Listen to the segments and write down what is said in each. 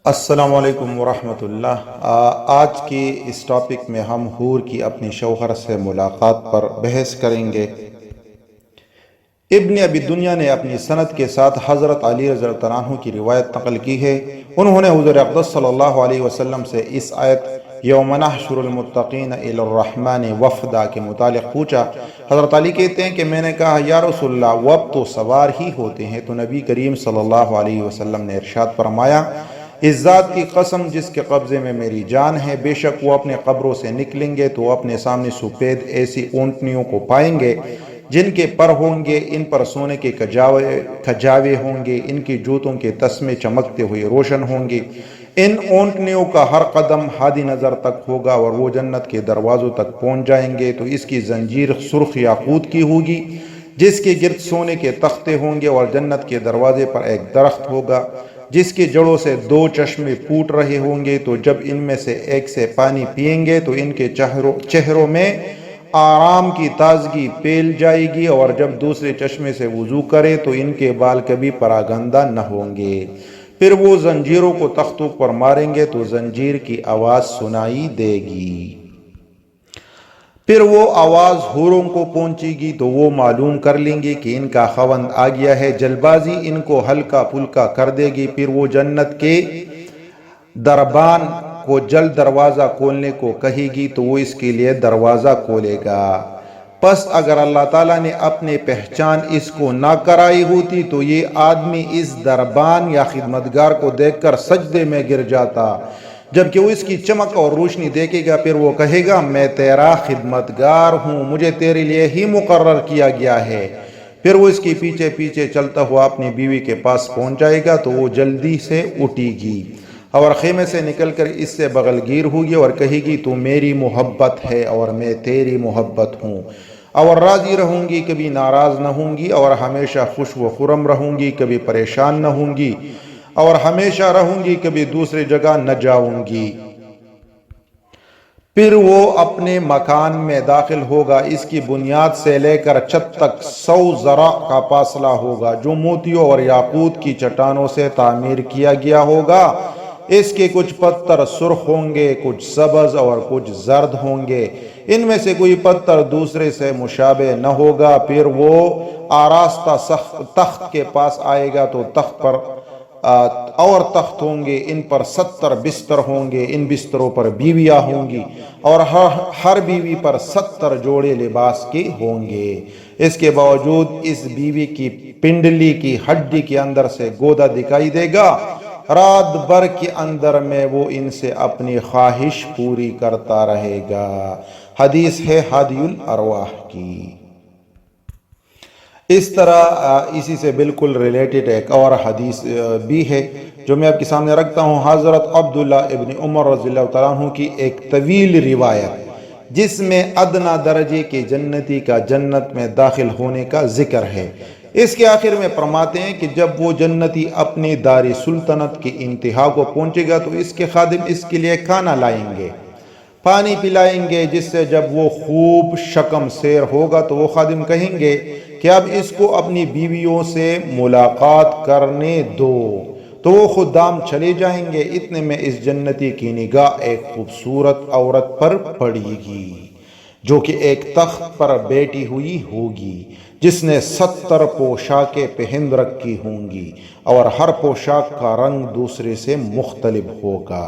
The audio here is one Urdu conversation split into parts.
السلام علیکم ورحمۃ اللہ۔ آج کے اس ٹاپک میں ہم حور کی اپنی شوہر سے ملاقات پر بحث کریں گے۔ ابن ابی دنیا نے اپنی سند کے ساتھ حضرت علی رضی اللہ عنہ کی روایت نقل کی ہے۔ انہوں نے حضور اقدس صلی اللہ علیہ وسلم سے اس آیت یوم نحشر المتقین الی الرحمن وفدا کے متعلق پوچھا۔ حضرت علی کہتے ہیں کہ میں نے کہا یا رسول اللہ، وفد تو سوار ہی ہوتے ہیں، تو نبی کریم صلی اللہ علیہ وسلم نے ارشاد فرمایا، اس ذات کی قسم جس کے قبضے میں میری جان ہے، بے شک وہ اپنے قبروں سے نکلیں گے تو اپنے سامنے سفید ایسی اونٹنیوں کو پائیں گے جن کے پر ہوں گے، ان پر سونے کے کھجاوے ہوں گے، ان کی جوتوں کے تسمے چمکتے ہوئے روشن ہوں گے۔ ان اونٹنیوں کا ہر قدم ہادی نظر تک ہوگا اور وہ جنت کے دروازوں تک پہنچ جائیں گے تو اس کی زنجیر سرخ یاقوت کی ہوگی جس کے گرد سونے کے تختے ہوں گے، اور جنت کے دروازے پر ایک درخت ہوگا جس کی جڑوں سے 2 چشمے پھوٹ رہے ہوں گے، تو جب ان میں سے ایک سے پانی پئیں گے تو ان کے چہروں میں آرام کی تازگی پھیل جائے گی، اور جب دوسرے چشمے سے وضو کرے تو ان کے بال کبھی پراگندہ نہ ہوں گے۔ پھر وہ زنجیروں کو تختوں پر ماریں گے تو زنجیر کی آواز سنائی دے گی۔ پھر وہ آواز حوروں کو پہنچے گی تو وہ معلوم کر لیں گے کہ ان کا خاوند آ گیا ہے۔ جلد بازی ان کو ہلکا پھلکا کر دے گی، پھر وہ جنت کے دربان کو جلد دروازہ کھولنے کو کہے گی تو وہ اس کے لیے دروازہ کھولے گا۔ پس اگر اللہ تعالیٰ نے اپنے پہچان اس کو نہ کرائی ہوتی تو یہ آدمی اس دربان یا خدمتگار کو دیکھ کر سجدے میں گر جاتا، جبکہ وہ اس کی چمک اور روشنی دیکھے گا، پھر وہ کہے گا میں تیرا خدمتگار ہوں، مجھے تیرے لیے ہی مقرر کیا گیا ہے۔ پھر وہ اس کی پیچھے پیچھے چلتا ہوا اپنی بیوی کے پاس پہنچ جائے گا تو وہ جلدی سے اٹھے گی اور خیمے سے نکل کر اس سے بغل گیر ہوگی اور کہے گی تو میری محبت ہے اور میں تیری محبت ہوں، اور راضی رہوں گی، کبھی ناراض نہ ہوں گی، اور ہمیشہ خوش و خرم رہوں گی، کبھی پریشان نہ ہوں گی، اور ہمیشہ رہوں گی، کبھی دوسری جگہ نہ جاؤں گی۔ پھر وہ اپنے مکان میں داخل ہوگا، اس کی بنیاد سے لے کر چھت تک 100 ذراع کا فاصلہ ہوگا جو موتیوں اور یاقوت کی چٹانوں سے تعمیر کیا گیا ہوگا۔ اس کے کچھ پتھر سرخ ہوں گے، کچھ سبز اور کچھ زرد ہوں گے، ان میں سے کوئی پتھر دوسرے سے مشابہ نہ ہوگا۔ پھر وہ آراستہ تخت کے پاس آئے گا تو تخت پر اور تخت ہوں گے، ان پر 70 بستر ہوں گے، ان بستروں پر بیویاں ہوں گی، اور ہر بیوی پر 70 جوڑے لباس کے ہوں گے۔ اس کے باوجود اس بیوی کی پنڈلی کی ہڈی کے اندر سے گودا دکھائی دے گا، رات بھر کے اندر میں وہ ان سے اپنی خواہش پوری کرتا رہے گا۔ حدیث ہے ہادی الارواح کی۔ اس طرح اسی سے بالکل ریلیٹڈ ایک اور حدیث بھی ہے جو میں آپ کے سامنے رکھتا ہوں۔ حضرت عبداللہ ابن عمر رضی اللہ تعالیٰ عنہ کی ایک طویل روایت جس میں ادنا درجے کے جنتی کا جنت میں داخل ہونے کا ذکر ہے۔ اس کے آخر میں فرماتے ہیں کہ جب وہ جنتی اپنی دار سلطنت کی انتہا کو پہنچے گا تو اس کے خادم اس کے لیے کھانا لائیں گے، پانی پلائیں گے، جس سے جب وہ خوب شکم سیر ہوگا تو وہ خادم کہیں گے کہ اب اس کو اپنی بیویوں سے ملاقات کرنے دو، تو وہ خدام چلے جائیں گے۔ اتنے میں اس جنتی کی نگاہ ایک خوبصورت عورت پر پڑے گی جو کہ ایک تخت پر بیٹھی ہوئی ہوگی، جس نے 70 پوشاکیں پہن رکھی ہوں گی، اور ہر پوشاک کا رنگ دوسرے سے مختلف ہوگا۔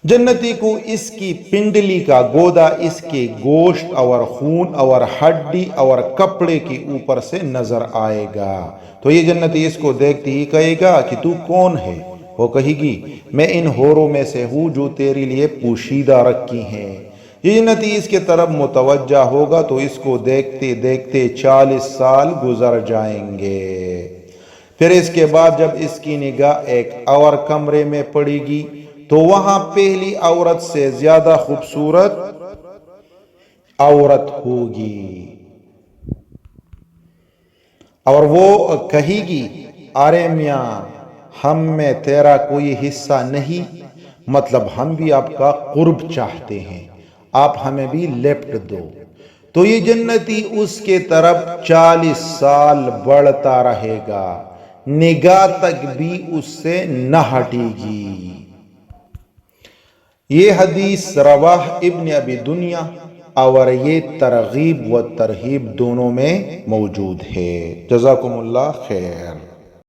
جنتی کو اس کی پنڈلی کا گودا اس کے گوشت اور خون اور ہڈی اور کپڑے کے اوپر سے نظر آئے گا، تو یہ جنتی اس کو دیکھتے ہی کہے گا کہ تو کون ہے؟ وہ کہے گی میں ان حوروں میں سے ہوں جو تیرے لیے پوشیدہ رکھی ہیں۔ یہ جنتی اس کے طرف متوجہ ہوگا تو اس کو دیکھتے دیکھتے 40 سال گزر جائیں گے۔ پھر اس کے بعد جب اس کی نگاہ ایک اور کمرے میں پڑے گی تو وہاں پہلی عورت سے زیادہ خوبصورت عورت ہوگی، اور وہ کہے گی ارے میاں ہم میں تیرا کوئی حصہ نہیں، مطلب ہم بھی آپ کا قرب چاہتے ہیں، آپ ہمیں بھی لپٹ دو۔ تو یہ جنتی اس کے طرف 40 سال بڑھتا رہے گا، نگاہ تک بھی اس سے نہ ہٹے گی۔ یہ حدیث رواہ ابن ابی دنیا اور یہ ترغیب و ترہیب دونوں میں موجود ہے۔ جزاکم اللہ خیر۔